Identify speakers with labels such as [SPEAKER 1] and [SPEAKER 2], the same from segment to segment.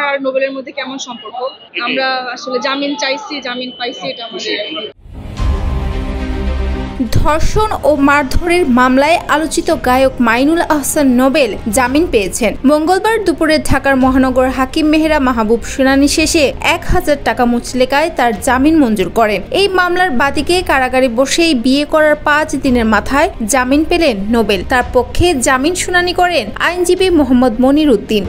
[SPEAKER 1] আর নোবেলের মধ্যে কেমন সম্পর্ক? আমরা আসলে জামিন চাইছি, জামিন পাইছি, এটা আমাদের।
[SPEAKER 2] ধর্ষণ ও মারধরের মামলায় আলোচিত গায়ক মাইনুল আহসান নোবেল জামিন পেয়েছেন। মঙ্গলবার দুপুরে ঢাকার মহানগর হাকিম মেহেরা মাহবুব শুনানি শেষে 1000 টাকা মুচলেকায় তার জামিন মঞ্জুর করেন। এই মামলার বাদীকে কারাগারে বসেই বিয়ে করার 5 দিনের মাথায় জামিন পেলেন নোবেল। তার পক্ষে জামিন শুনানি করেন আইনজীবী মোহাম্মদ মনির উদ্দিন।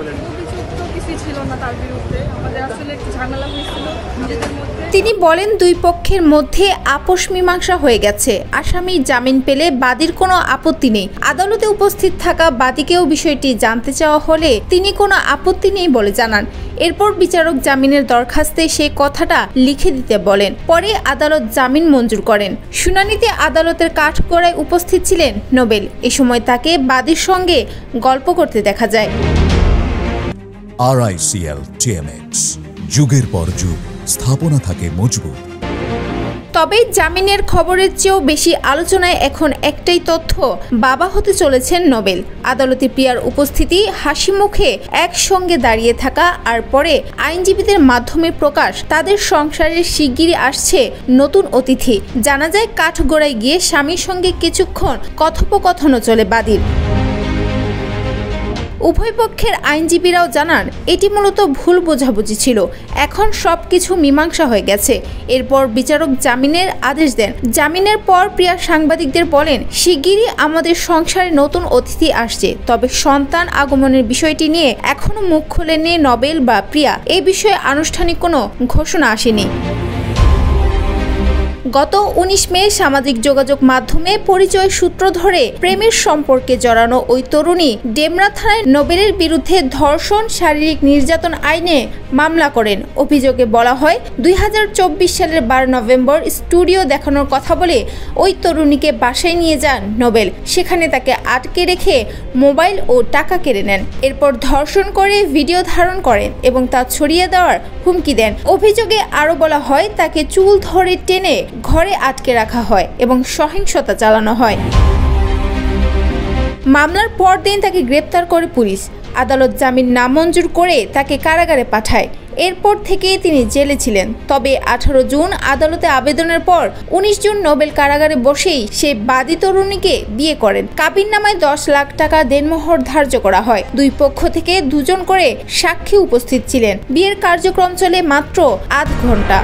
[SPEAKER 2] তিনি বলেন, দুই পক্ষের মধ্যে আপোষ মীমাংসা হয়ে গেছে। আসামি জামিন পেলে বাদীর কোনো আপত্তি নেই। আদালতে উপস্থিত থাকা বাদীকেও বিষয়টি জানতে চাওয়া হলে তিনি কোনো আপত্তি নেই বলে জানান। এরপর বিচারক জামিনের দরখাস্তে সে কথাটা লিখে দিতে বলেন। পরে আদালত জামিন মঞ্জুর করেন। শুনানিতে আদালতের কাঠগড়ায় উপস্থিত ছিলেন নোবেল। এ সময় তাকে বাদীর সঙ্গে গল্প করতে দেখা যায়।
[SPEAKER 3] RICL TMX, যুগের পর যুগ স্থাপনা থাকে মজবুত।
[SPEAKER 2] তবে জামিনের খবরের চেয়েও বেশি আলোচনায় এখন একটাই তথ্য, বাবা হতে চলেছেন নোবেল। আদালতে প্রিয়ার উপস্থিতি, হাসি মুখে একসঙ্গে দাঁড়িয়ে থাকা আর পরে আইনজীবীদের মাধ্যমে প্রকাশ তাদের সংসারের শিগগিরই আসছে নতুন অতিথি। জানা যায় কাঠগড়ায় গিয়ে স্বামীর সঙ্গে কিছুক্ষণ কথোপকথনও চলে বাদীর। উভয় পক্ষের আইনজীবীরাও জানান এটি মূলত ভুল বোঝাবুঝি ছিল। এখন সবকিছু মীমাংসা হয়ে গেছে। এরপর বিচারক জামিনের আদেশ দেন। জামিনের পর প্রিয়া সাংবাদিকদের বলেন, শিগগিরই আমাদের সংসারে নতুন অতিথি আসছে। তবে সন্তান আগমনের বিষয়টি নিয়ে এখনো মুখ খোলেননি নোবেল বা প্রিয়া। এই বিষয়ে আনুষ্ঠানিক কোনো ঘোষণা আসেনি। গত 19 মে সামাজিক যোগাযোগ মাধ্যমে পরিচয় সূত্র ধরে প্রেমের সম্পর্কে জড়ানো ওই তরুণী ডেমরা থানায় নোবেলের বিরুদ্ধে ধর্ষণ, শারীরিক নির্যাতন আইনে মামলা করেন। অভিযোগে বলা হয়, 2024 সালের 12 নভেম্বর স্টুডিও দেখানোর কথা বলে ওই তরুণীকে বাসায় নিয়ে যান নোবেল। সেখানে তাকে আটকে রেখে মোবাইল ও টাকা কেড়ে নেন। এরপর ধর্ষণ করে ভিডিও ধারণ করেন এবং তা ছড়িয়ে দেওয়ার হুমকি দেন। অভিযোগে আরও বলা হয়, তাকে চুল ধরে টেনে ঘরে আটকে রাখা হয় এবং সহিংসতা চালানো হয়। মামলার পরদিন তাকে গ্রেপ্তার করে পুলিশ। আদালত জামিন নামঞ্জুর করে তাকে কারাগারে পাঠায়। এরপর থেকে তিনি জেলে ছিলেন। তবে 18 জুন আদালতে আবেদনের পর 19 জুন নোবেল কারাগারে বসেই সে বাদী তরুণীকে বিয়ে করেন। কাবিননামায় 10 লাখ টাকা দেনমোহর ধার্য করা হয়। দুই পক্ষ থেকে 2 জন করে সাক্ষী উপস্থিত ছিলেন। বিয়ের কার্যক্রম চলে মাত্র আধ ঘন্টা।